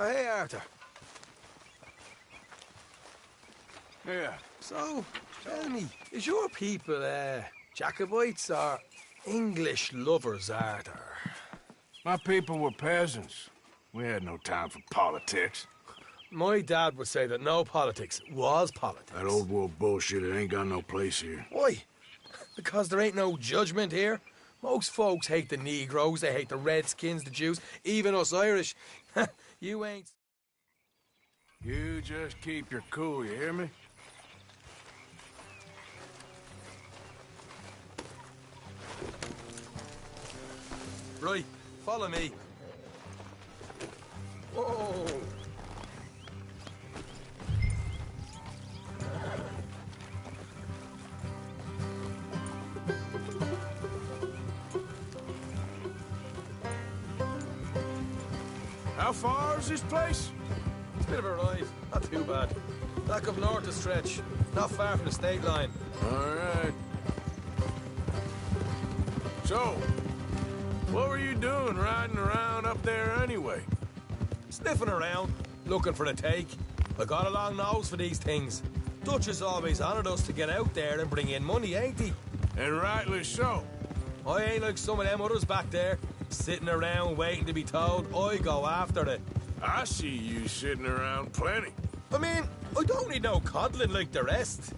Oh, hey, Arthur. Yeah. So, tell me, is your people, Jacobites or English lovers, Arthur? My people were peasants. We had no time for politics. My dad would say that no politics was politics. That old world bullshit, it ain't got no place here. Why? Because there ain't no judgment here. Most folks hate the Negroes, they hate the Redskins, the Jews, even us Irish. You ain't... You just keep your cool, you hear me? Right, follow me. Whoa! How far is this place? It's a bit of a ride, not too bad. Back up north a stretch, not far from the state line. All right. So, what were you doing riding around up there anyway? Sniffing around, looking for a take. I got a long nose for these things. Dutch has always honoured us to get out there and bring in money, ain't he? And rightly so. I ain't like some of them others back there, sitting around waiting to be told. I go after it. I see you sitting around plenty. I mean, I don't need no coddling like the rest.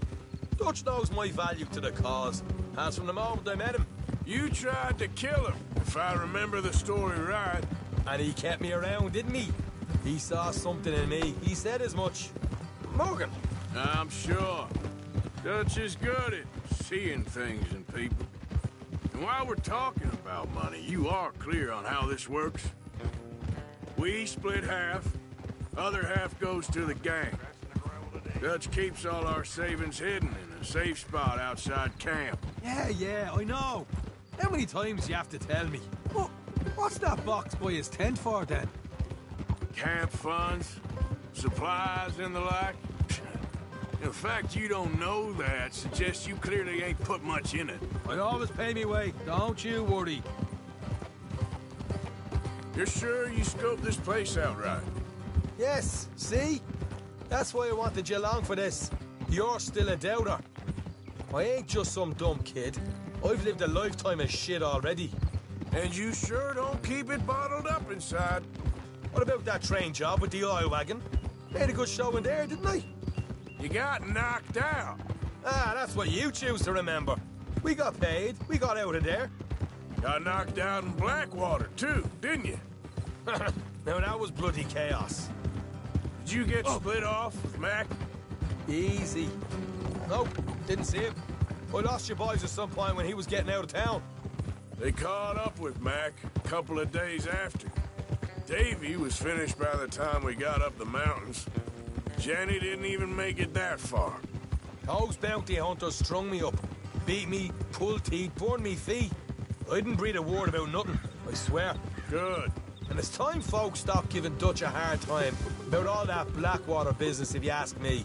Dutch knows my value to the cause, as from the moment I met him. You tried to kill him, if I remember the story right. And he kept me around, didn't he? He saw something in me. He said as much. Morgan. I'm sure. Dutch is good at seeing things in people. And while we're talking about money, you are clear on how this works? We split half, other half goes to the gang. Dutch keeps all our savings hidden in a safe spot outside camp. Yeah, I know. How many times do you have to tell me? What's that box by his tent for, then? Camp funds, supplies, and the like. The fact you don't know that suggests you clearly ain't put much in it. I always pay me way, don't you worry. You're sure you scoped this place out right? Yes, see? That's why I wanted you along for this. You're still a doubter. I ain't just some dumb kid. I've lived a lifetime of shit already. And you sure don't keep it bottled up inside. What about that train job with the oil wagon? Made a good show in there, didn't I? You got knocked out. Ah, that's what you choose to remember. We got paid. We got out of there. Got knocked out in Blackwater, too, didn't you? Now, that was bloody chaos. Did you get split off with Mac? Easy. Nope, didn't see him. I lost your boys at some point when he was getting out of town. They caught up with Mac a couple of days after. Davy was finished by the time we got up the mountains. Jenny didn't even make it that far. Those bounty hunters strung me up. Beat me, pulled teeth, burned me feet. I didn't breathe a word about nothing, I swear. Good. And it's time folks stop giving Dutch a hard time about all that Blackwater business, if you ask me.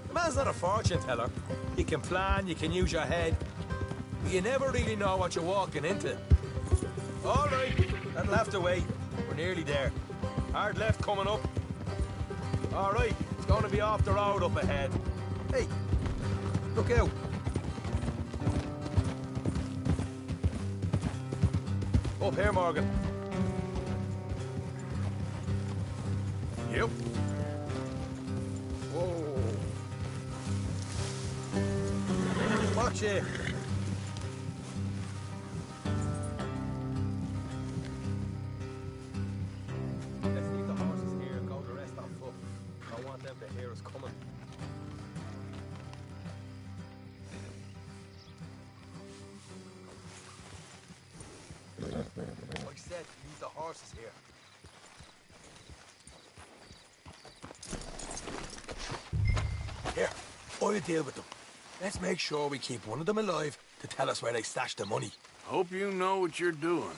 The man's not a fortune teller. You can plan, you can use your head, but you never really know what you're walking into. All right, that'll have to wait. We're nearly there. Hard left coming up. All right, it's going to be off the road up ahead. Hey, look out. Up here, Morgan. Yep. Whoa. Watch it. Let's leave the horses here and go the rest on foot. I don't want them to hear us coming. I said leave the horses here. Here, I'll deal with them. Let's make sure we keep one of them alive to tell us where they stashed the money. Hope you know what you're doing.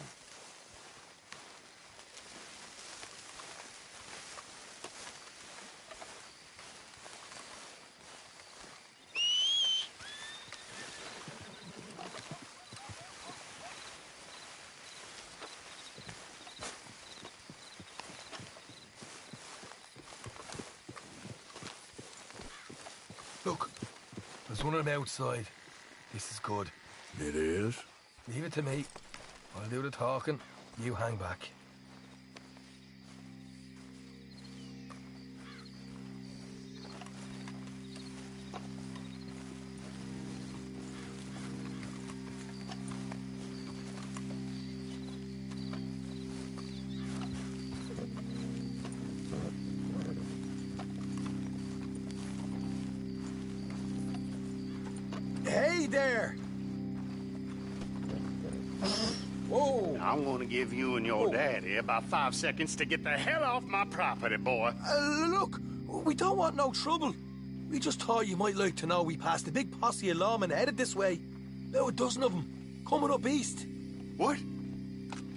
Look, there's one of them outside. This is good. It is? Leave it to me. I'll do the talking. You hang back. Hey there! Whoa! I'm gonna give you and your daddy about 5 seconds to get the hell off my property, boy. Look, we don't want no trouble. We just thought you might like to know we passed a big posse of lawmen headed this way. About a dozen of them, coming up east. What?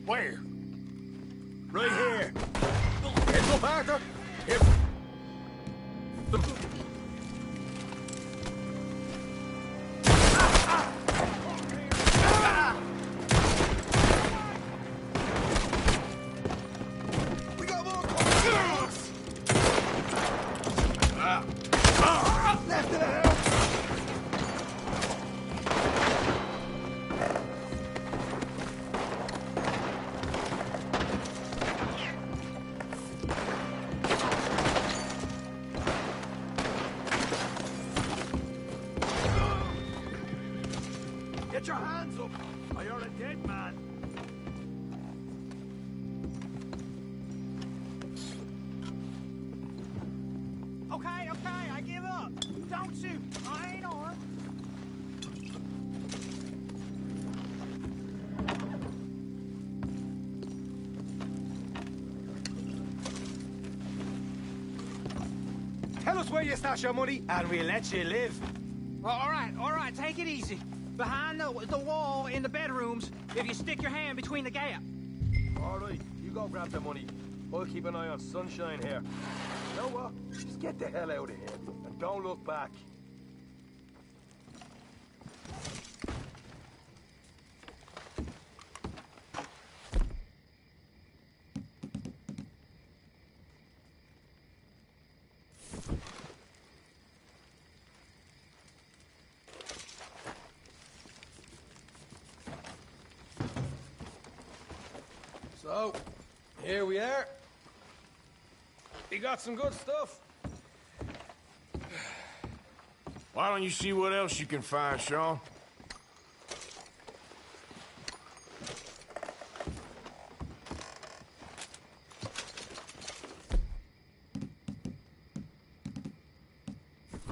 Where? Right here. Get up, Arthur. Here. Get your hands up, or you're a dead man. Okay, I give up. Don't shoot. I ain't armed. Tell us where you stash your money, and we'll let you live. All right, take it easy. Behind the wall in the bedrooms, if you stick your hand between the gap. All right, you go grab the money. I'll keep an eye on Sunshine here. You know what? Just get the hell out of here, and don't look back. So, here we are. You got some good stuff. Why don't you see what else you can find, Sean?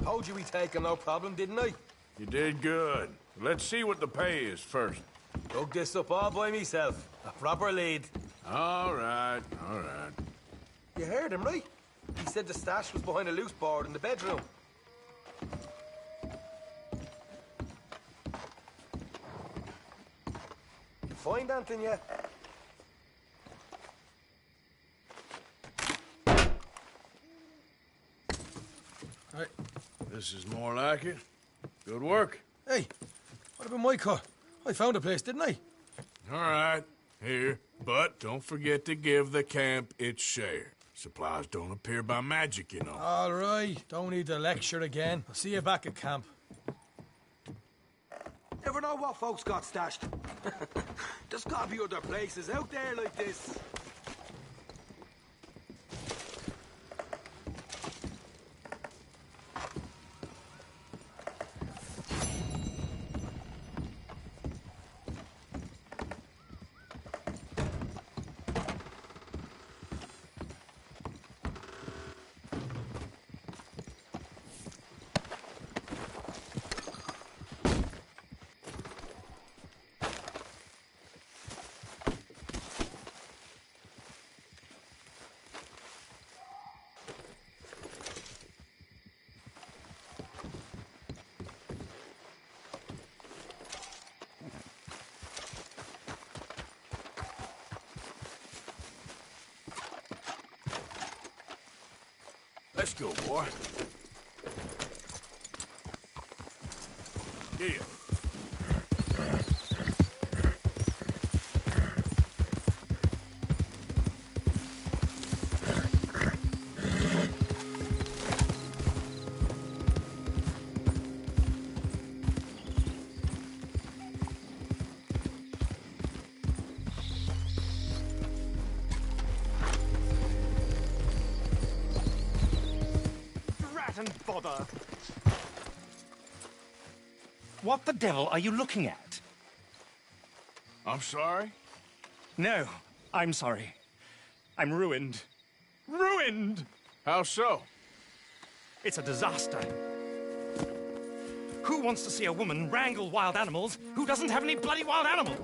Told you we'd take him, no problem, didn't I? You did good. Let's see what the pay is first. Dug this up all by myself. A proper lead. All right, all right. You heard him, right? He said the stash was behind a loose board in the bedroom. You find anything yet? Right. This is more like it. Good work. Hey, what about my car? I found a place, didn't I? All right, here. But don't forget to give the camp its share. Supplies don't appear by magic, you know. All right, don't need the lecture again. I'll see you back at camp. Never know what folks got stashed. There's gotta be other places out there like this. Let's go, boy. Yeah. and bother. What the devil are you looking at? I'm sorry? No, I'm sorry. I'm ruined. Ruined! How so? It's a disaster. Who wants to see a woman wrangle wild animals who doesn't have any bloody wild animals?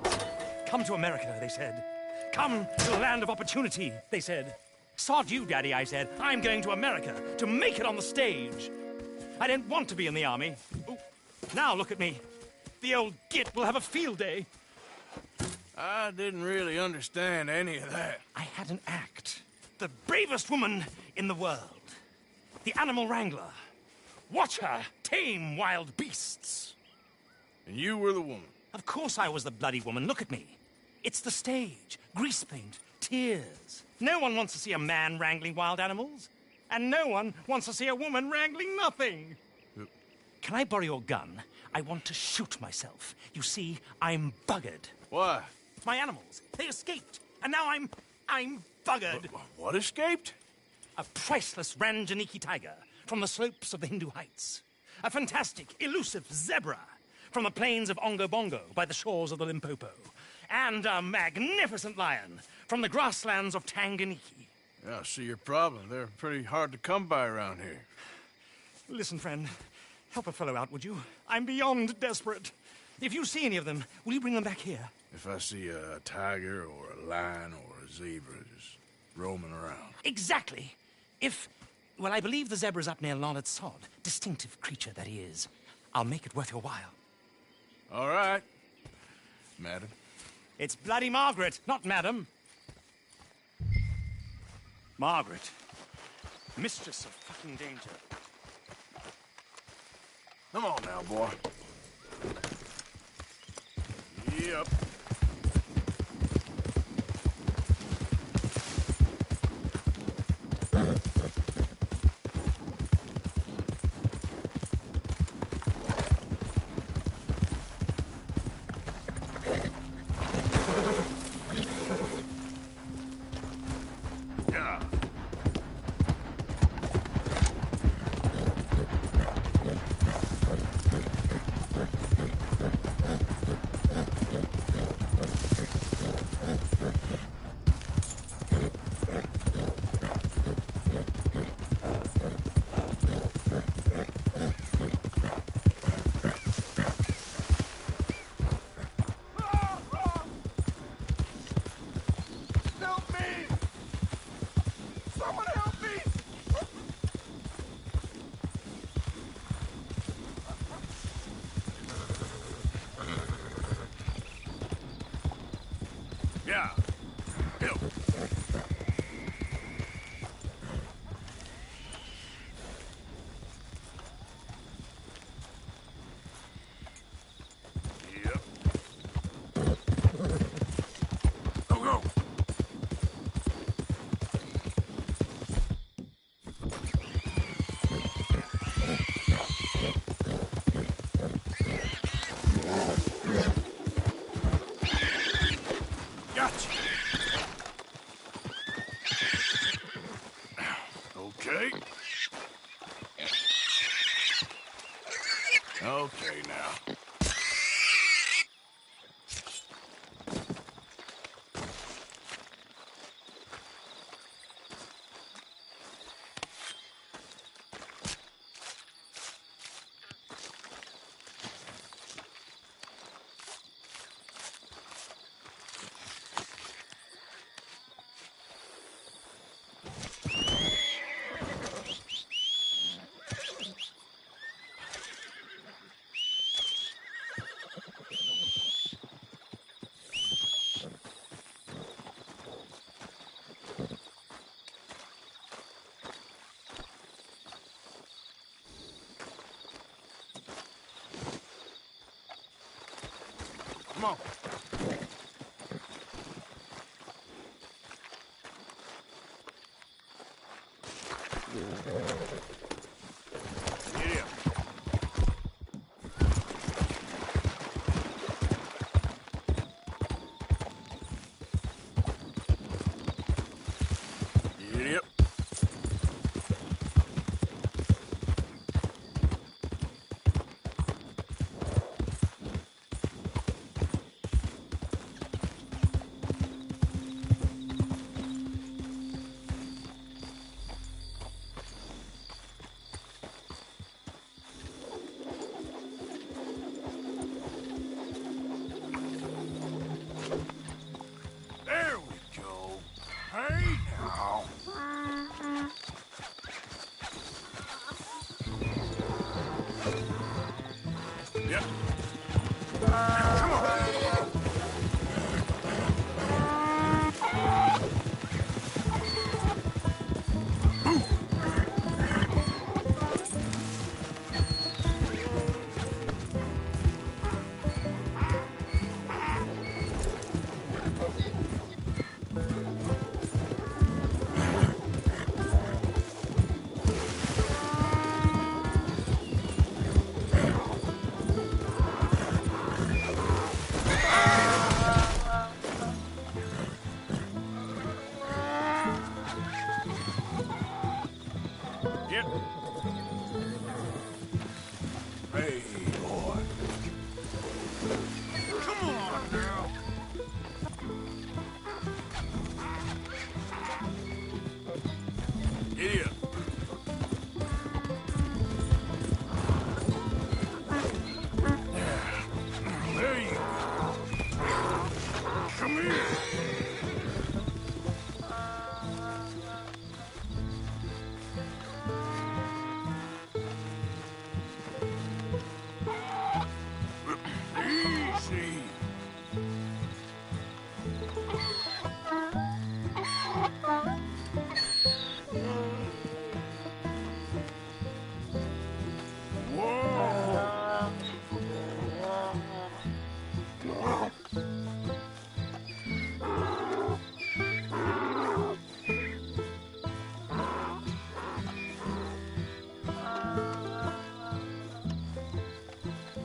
Come to America, they said. Come to the land of opportunity, they said. Sod you, Daddy, I said. I'm going to America to make it on the stage. I didn't want to be in the army. Ooh. Now look at me. The old git will have a field day. I didn't really understand any of that. I had an act. The bravest woman in the world. The animal wrangler. Watch her tame wild beasts. And you were the woman. Of course I was the bloody woman. Look at me. It's the stage. Grease paint. Tears. No one wants to see a man wrangling wild animals. And no one wants to see a woman wrangling nothing. Can I borrow your gun? I want to shoot myself. You see, I'm buggered. Why? My animals, they escaped. And now I'm buggered. What escaped? A priceless Ranjaniki tiger from the slopes of the Hindu Heights. A fantastic, elusive zebra from the plains of Ongo Bongo by the shores of the Limpopo. And a magnificent lion from the grasslands of Tanganyika. Yeah, I see your problem. They're pretty hard to come by around here. Listen, friend, help a fellow out, would you? I'm beyond desperate. If you see any of them, will you bring them back here? If I see a tiger or a lion or a zebra just roaming around. Exactly. Well, I believe the zebra's up near Larned Sod. Distinctive creature that he is. I'll make it worth your while. All right, madam. It's bloody Margaret, not madam. Margaret. Mistress of fucking danger. Come on now, boy. Yep. Yeah. Help. Yep. Go, go. Gotcha. Okay. Okay now. Come on. Get in. Yep.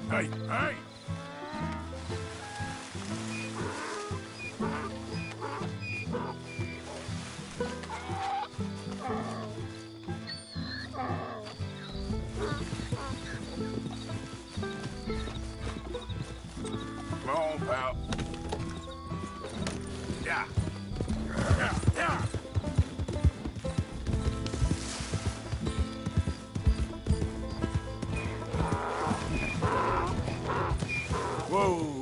Hey, hey! Come on, pal. Yeah. Yeah, yeah. Whoa.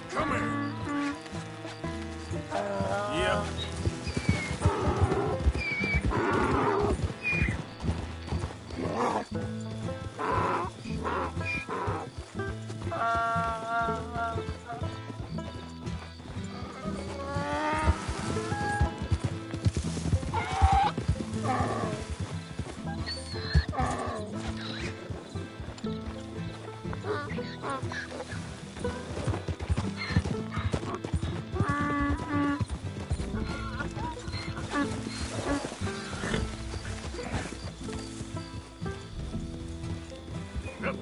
Come here. Yep. Yep.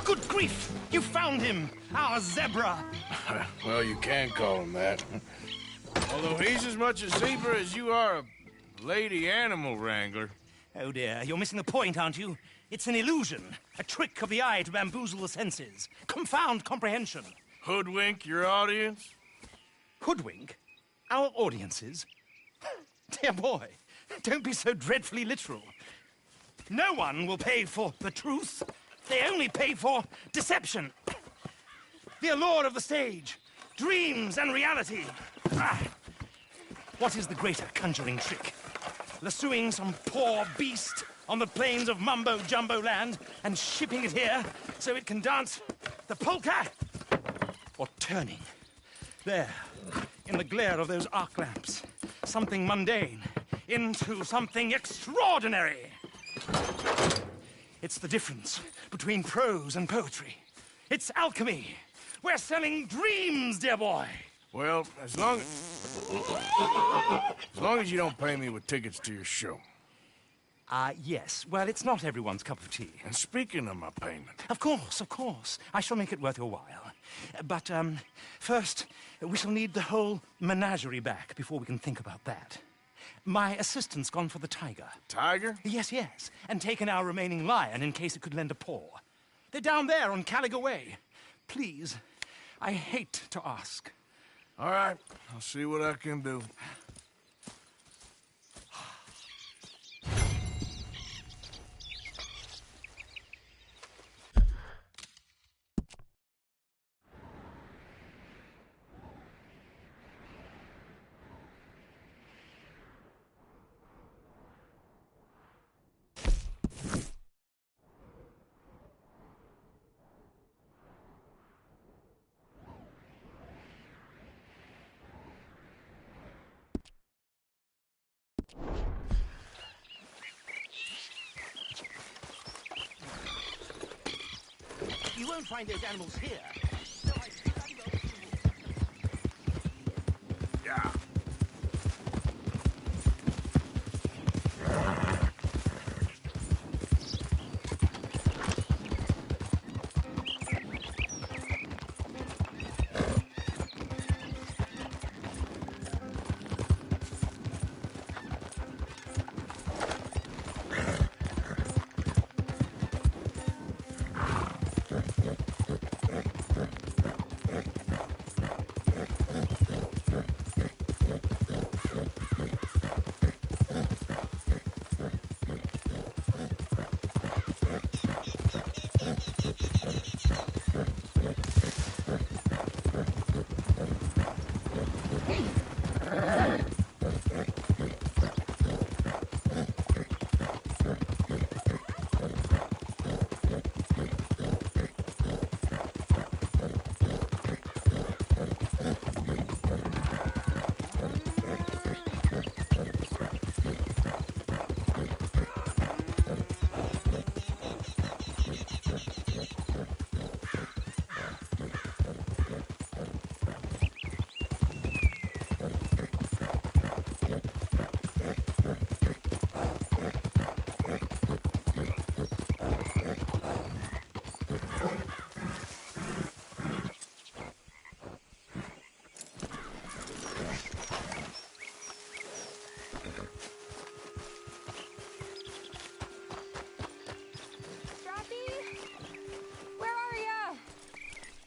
Good grief! You found him! Our zebra! Well, you can call him that. Although he's as much a zebra as you are a lady animal wrangler. Oh dear, you're missing the point, aren't you? It's an illusion, a trick of the eye to bamboozle the senses, confound comprehension. Hoodwink your audience? Hoodwink? Our audiences? Dear boy, don't be so dreadfully literal. No one will pay for the truth. They only pay for deception. The allure of the stage, dreams and reality. What is the greater conjuring trick? Lassoing some poor beast on the plains of mumbo-jumbo land and shipping it here so it can dance the polka? Or turning, there, in the glare of those arc lamps, something mundane into something extraordinary? It's the difference between prose and poetry. It's alchemy. We're selling dreams, dear boy. Well, as long as you don't pay me with tickets to your show. Yes. Well, it's not everyone's cup of tea. And speaking of my payment... Of course, of course. I shall make it worth your while. But, first, we shall need the whole menagerie back before we can think about that. My assistant's gone for the tiger. Tiger? Yes, yes. And taken our remaining lion in case it could lend a paw. They're down there on Caliga Way. Please, I hate to ask. All right, I'll see what I can do. You won't find those animals here. Yeah.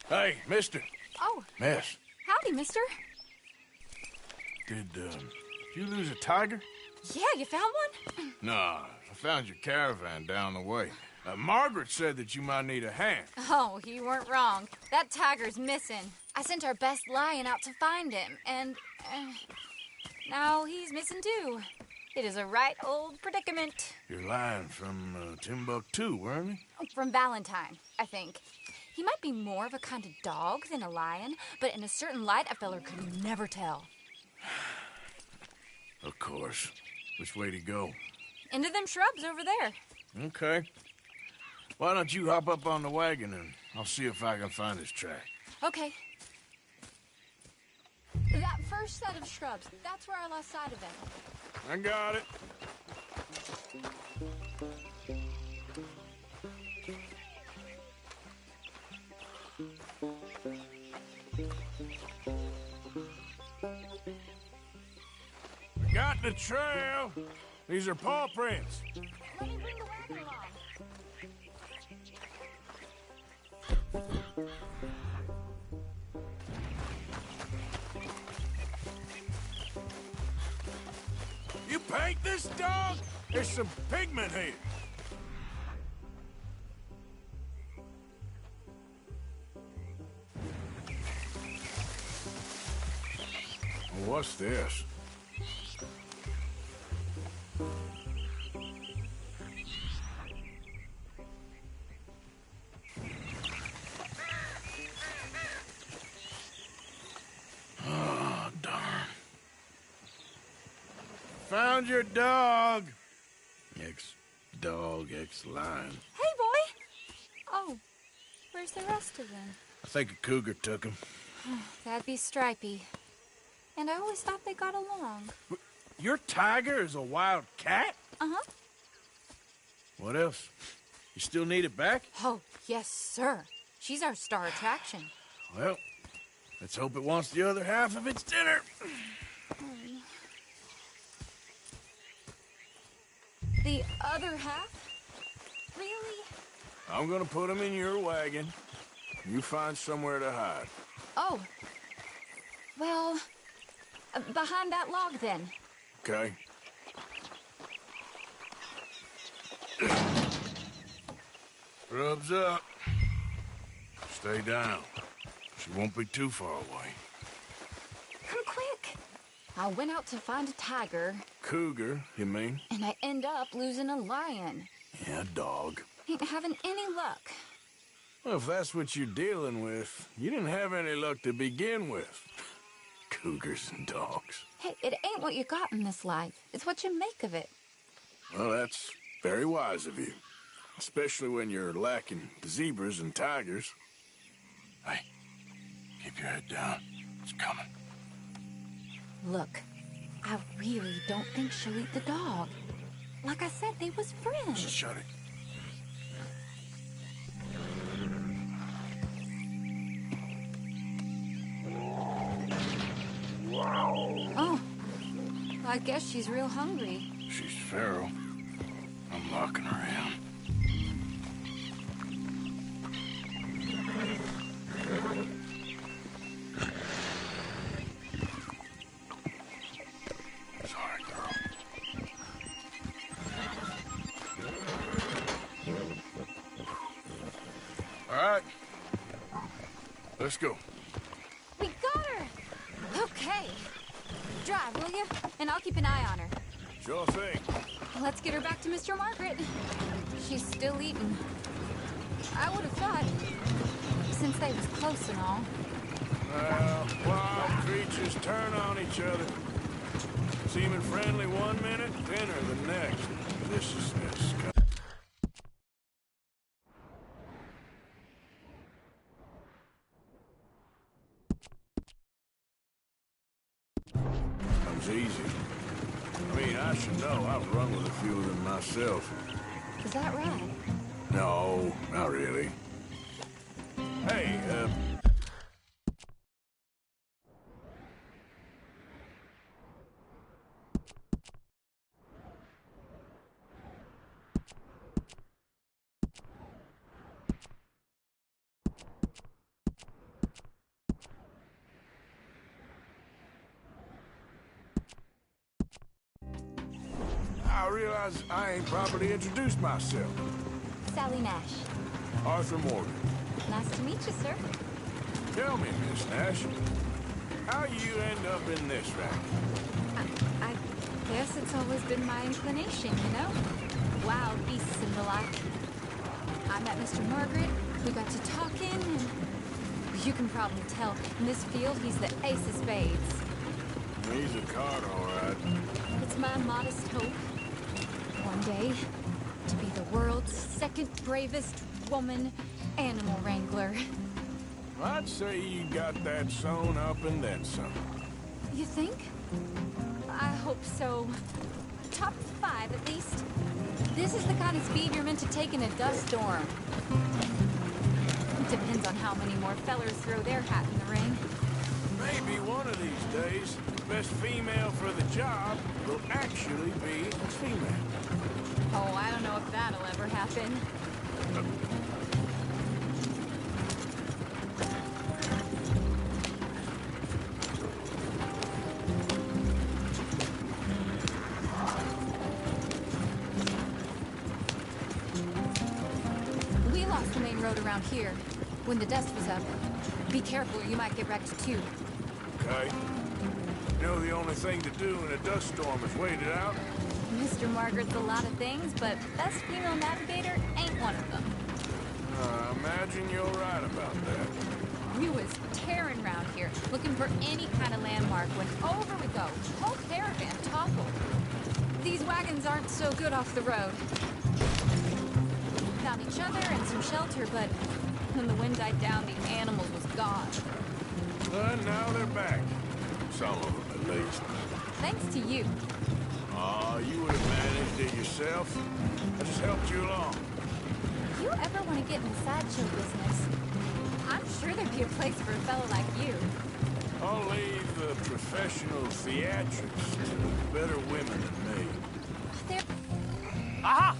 Hey, mister. Oh. Miss. Howdy, mister. Did you lose a tiger? Yeah, you found one? Nah, I found your caravan down the way. Margaret said that you might need a hand. Oh, you weren't wrong. That tiger's missing. I sent our best lion out to find him, and now he's missing too. It is a right old predicament. You're lying from Timbuktu, weren't you? From Valentine, I think. He might be more of a kind of dog than a lion, but in a certain light, a feller could never tell. Of course. Which way to go? Into them shrubs over there. Okay. Why don't you hop up on the wagon and I'll see if I can find his track. Okay. That first set of shrubs, that's where I lost sight of him. I got it. I got the trail. These are paw prints. Let me bring the wagon along. You paint this dog? There's some pigment here. What's this? Oh, darn. Found your dog. Ex-dog, ex-lion. Hey, boy! Oh, where's the rest of them? I think a cougar took him. That'd be Stripey. And I always thought they got along. Your tiger is a wild cat? Uh-huh. What else? You still need it back? Oh, yes, sir. She's our star attraction. Well, let's hope it wants the other half of its dinner. The other half? Really? I'm gonna put him in your wagon. You find somewhere to hide. Oh. Well, behind that log, then. Okay. Rubs up. Stay down. She won't be too far away. Come quick. I went out to find a tiger. Cougar, you mean? And I end up losing a lion. Yeah, dog. Ain't having any luck. Well, if that's what you're dealing with, you didn't have any luck to begin with. Cougars and dogs. Hey, it ain't what you got in this life. It's what you make of it. Well, that's very wise of you. Especially when you're lacking zebras and tigers. Hey, keep your head down. It's coming. Look, I really don't think she'll eat the dog. Like I said, they was friends. Just shut it. Oh, I guess she's real hungry. She's feral. I'm locking her in. Sorry, girl. All right. Let's go. We got her! Okay. Drive, will you? And I'll keep an eye on her. Sure thing. Let's get her back to Mr. Margaret. She's still eating. I would have thought, since they was close and all. Well, wild creatures turn on each other. Seeming friendly one minute, dinner the next. Viciousness. Comes easy. I mean, I should know. I've run with a few of them myself. Is that right? No, not really. Hey, I realize I ain't properly introduced myself. Sally Nash. Arthur Morgan. Nice to meet you, sir. Tell me, Miss Nash, how you end up in this racket? I guess it's always been my inclination, you know? Wild beasts and the like. I met Mr. Margaret, we got to talking, and you can probably tell, in this field, he's the ace of spades. He's a card, all right. It's my modest hope, one day, to be the world's second bravest woman animal wrangler. I'd say you got that sewn up and then some. You think? I hope so. Top 5, at least. This is the kind of speed you're meant to take in a dust storm. Depends on how many more fellers throw their hat in the ring. Maybe one of these days, the best female for the job will actually be a female. Oh, I don't know if that'll ever happen. We lost the main road around here when the dust was up. Be careful, you might get wrecked too. Okay. You know the only thing to do in a dust storm is wait it out? Mr. Margaret's a lot of things, but best female navigator ain't one of them. I imagine you're right about that. We was tearing around here, looking for any kind of landmark when over we go. Whole caravan toppled. These wagons aren't so good off the road. Found each other and some shelter, but When the wind died down, the animals was gone. But now they're back. Some of them, at least. Thanks to you. Aw, you would have managed it yourself. I just helped you along. If you ever want to get in the sideshow business, I'm sure there'd be a place for a fellow like you. I'll leave the professional theatrics to better women than me. There Aha!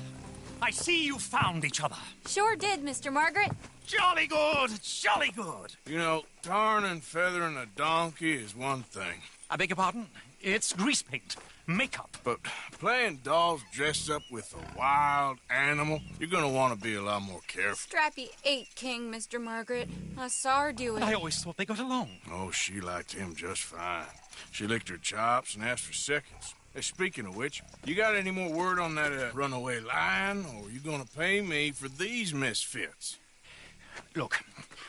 I see you found each other. sure did, Mr. Margaret. Jolly good, jolly good. You know, tarring and feathering a donkey is one thing. I beg your pardon? It's grease paint, makeup. But playing dolls dressed up with a wild animal, you're gonna want to be a lot more careful. Strappy ate King, Mr. Margaret. I saw her do it. I always thought they got along. Oh, she liked him just fine. She licked her chops and asked for seconds. Hey, speaking of which, you got any more word on that runaway lion, or are you gonna pay me for these misfits? Look,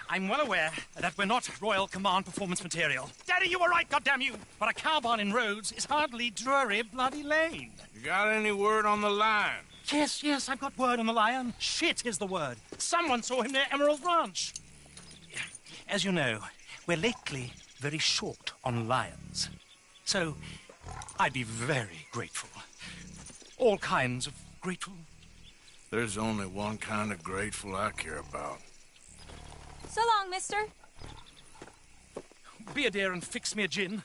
I'm well aware that we're not Royal Command performance material. Daddy, you were right, goddamn you! But a cow barn in Rhodes is hardly Drury Bloody Lane. You got any word on the lion? Yes, I've got word on the lion. Shit is the word. Someone saw him near Emerald Ranch. As you know, we're lately very short on lions. So, I'd be very grateful. All kinds of grateful. There's only one kind of grateful I care about. So long, mister. Be a dear and fix me a gin.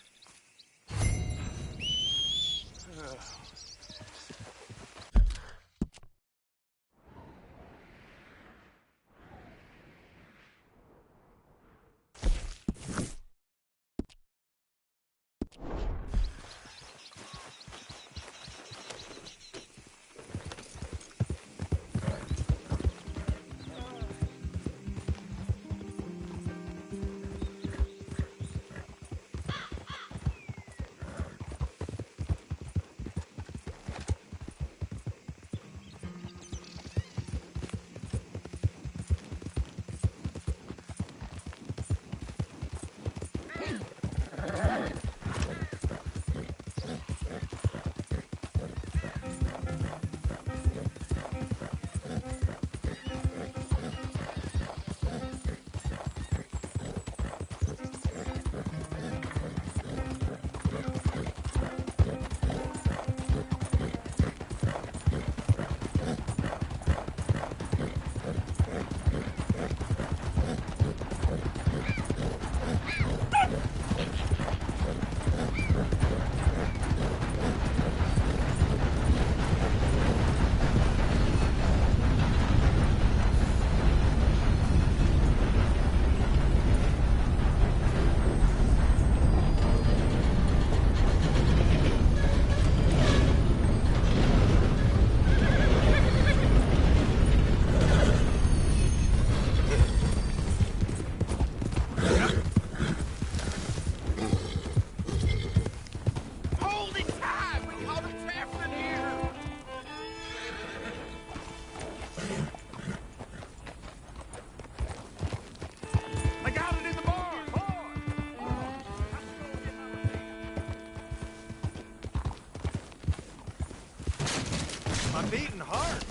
I'm beating hard.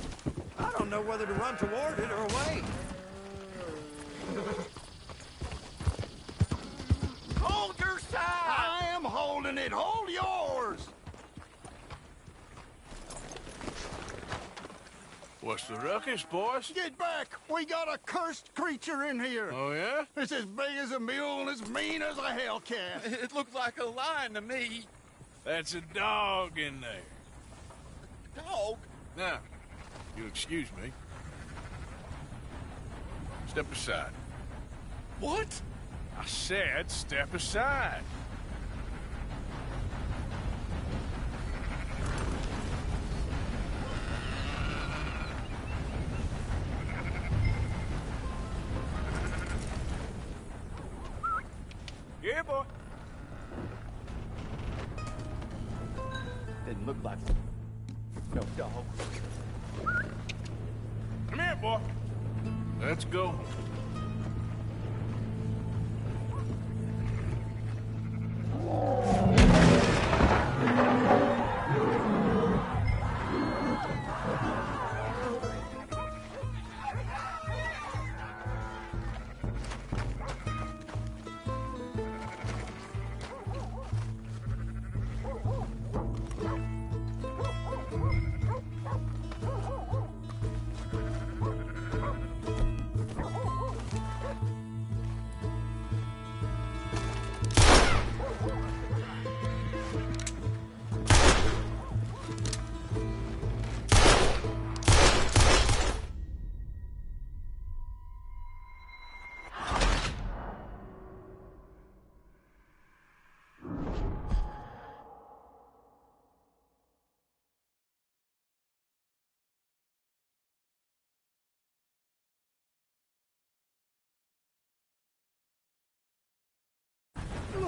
I don't know whether to run toward it or away. Hold your side! I am holding it. Hold yours! What's the ruckus, boys? Get back! We got a cursed creature in here. Oh, yeah? It's as big as a mule and as mean as a hellcat. It looked like a lion to me. That's a dog in there. Dog? Now, you'll excuse me. Step aside. What? I said step aside. Yeah, boy. Didn't look like no dog. Come here, boy. Let's go.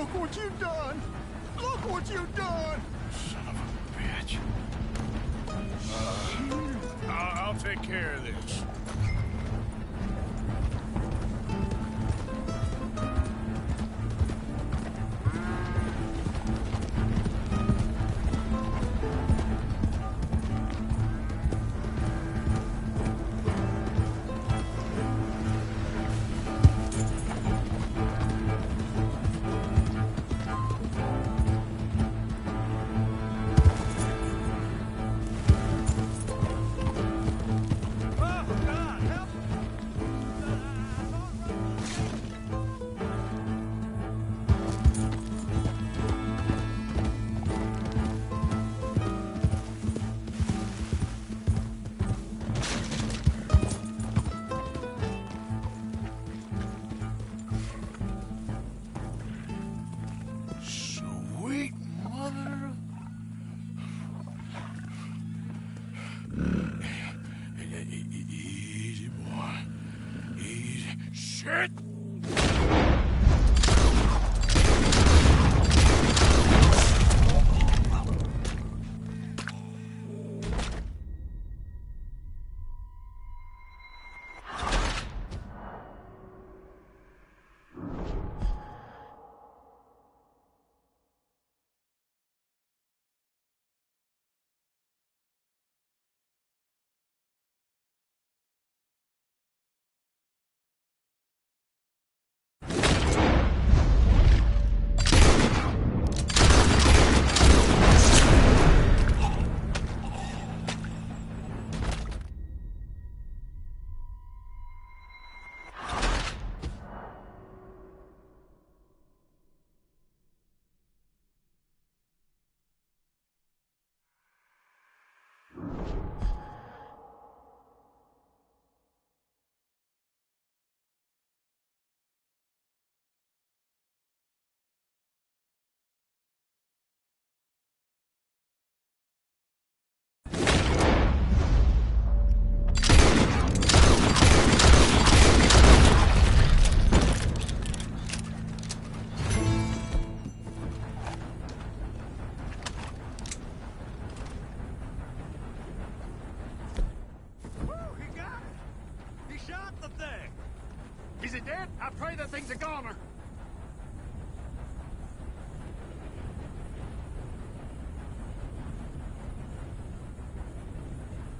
Look what you've done! Look what you've done! Son of a bitch. I'll take care of this. Sweet mother. Easy, boy. Easy. Shit! Is he dead? I pray that thing's a goner.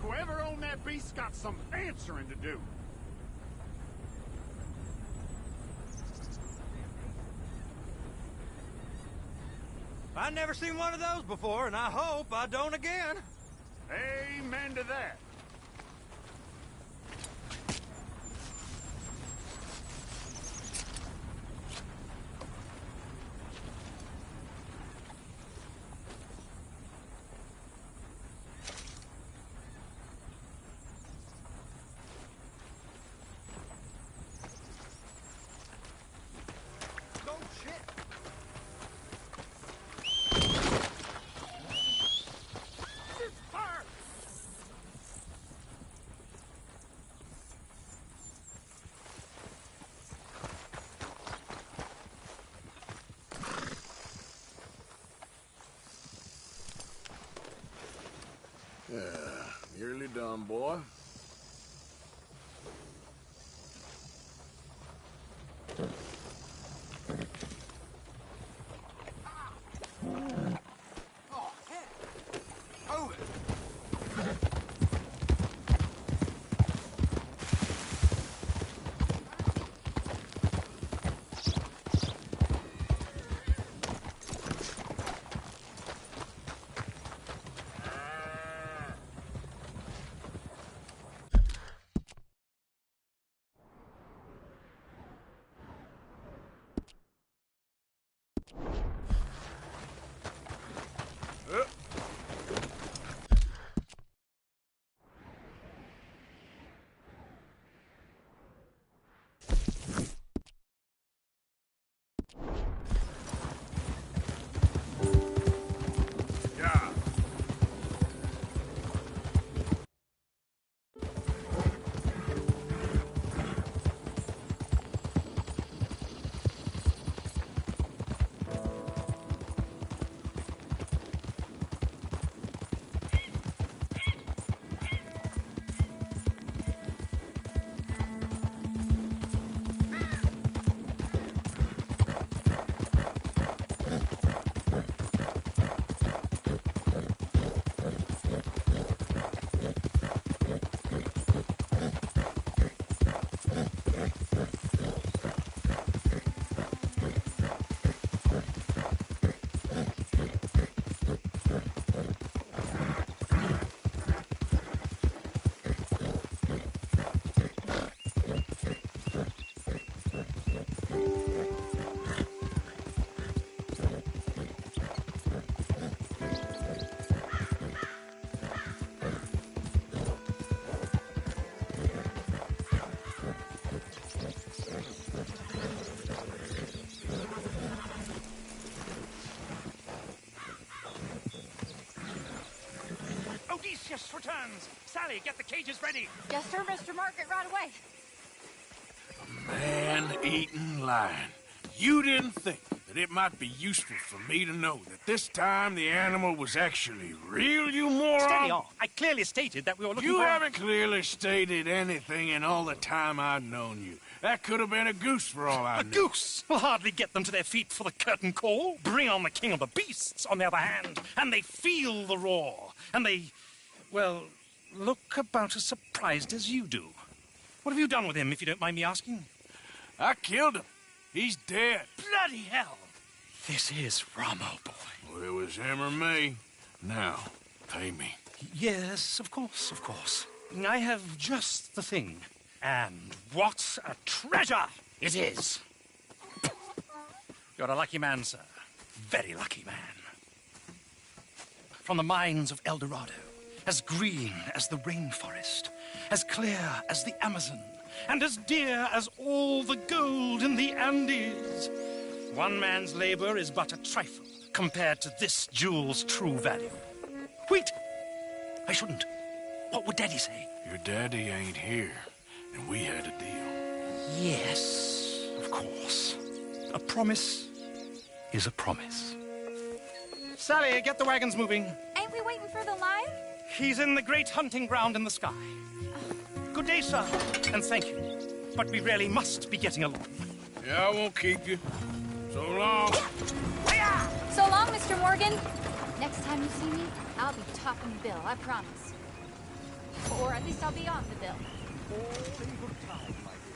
Whoever owned that beast's got some answering to do. I've never seen one of those before, and I hope I don't again. Amen to that. Nearly done, boy. Lucius returns. Sally, get the cages ready. Yes, sir, Mr. Margaret, right away. Man-eating lion. You didn't think that it might be useful for me to know that this time the animal was actually real, you moron? Steady on. I clearly stated that we were looking You for... haven't clearly stated anything in all the time I've known you. That could have been a goose for all I A knew. goose will hardly get them to their feet for the curtain call. Bring on the king of the beasts, on the other hand, and they feel the roar. And they, well, look about as surprised as you do. What have you done with him, if you don't mind me asking? I killed him. He's dead. Bloody hell! This is Ramo, boy. Well, it was him or me. Now, pay me. Yes, of course, of course. I have just the thing. And what a treasure it is! You're a lucky man, sir. Very lucky man. From the mines of El Dorado, as green as the rainforest, as clear as the Amazon, and as dear as all the gold in the Andes. One man's labor is but a trifle compared to this jewel's true value. Wait! I shouldn't. What would Daddy say? Your daddy ain't here, and we had a deal. Yes, of course. A promise is a promise. Sally, get the wagons moving. Ain't we waiting for the lion? He's in the great hunting ground in the sky. Good day, sir, and thank you. But we really must be getting along. Yeah, I won't keep you. So long. So long, Mr. Morgan. Next time you see me, I'll be topping the bill, I promise. Or at least I'll be on the bill. All in good time, my dear.